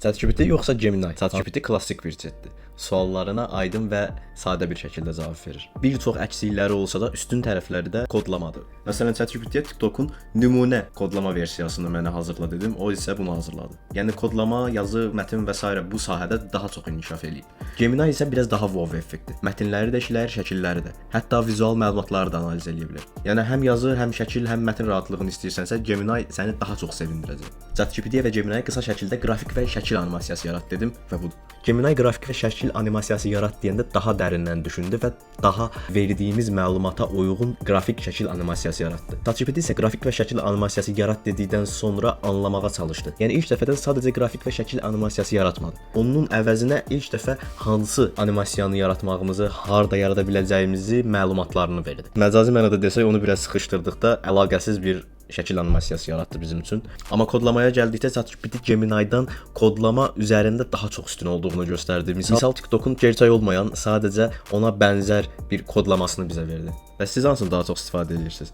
ChatGPT yoxsa Gemini? ChatGPT klassik bir chatdir. Suallarına aydın və sadə bir şəkildə cavab verir. Bir çox əksiklikləri olsa da üstün tərəfləri də kodlamadır. Məsələn, ChatGPT-yə TikTokun nümunə kodlama versiyasını mənə hazırla dedim, o isə bunu hazırladı. Yəni kodlama, yazı, mətn və s. bu sahədə daha çox inkişaf eləyib. Gemini isə biraz daha wow effektdir. Mətnləri də işləyir, şəkilləri də. Hətta vizual məlumatları da analiz edə bilər. Yəni həm yazı, həm şəkil, həm mətn rahatlığını istəyirsənsə, Gemini səni daha çox sevindirəcək. ChatGPT və Gemini qısa şəkildə qrafik və şəkil animasiyası yarat dedim və budur. Gemini qrafik və şəkil animasiyası yarat deyəndə daha dərindən düşündü və daha verdiyimiz məlumata uyğun qrafik şəkil animasiyası yaratdı. ChatGPT isə qrafik və şəkil animasiyası yarat dedikdən sonra anlamağa çalışdı. Yəni ilk dəfədən sadəcə qrafik və şəkil animasiyası yaratmadı. Onun əvəzinə ilk dəfə hansı animasiyanı yaratmağımızı, harda yarada biləcəyimizi məlumatlarını verdi. Məcazi mənada desək, onu biraz sıxışdırdıqda əlaqəsiz bir şəkil animasiyası yaratdı bizim üçün. Amma kodlamaya gəldikdə ChatGPT Gemini-dan kodlama üzərində daha çox üstün olduğunu göstərdi. Misal TikTokun gerçək olmayan, sadəcə ona bənzər bir kodlamasını bizə verdi. Və siz hansını daha çox istifadə edirsiniz?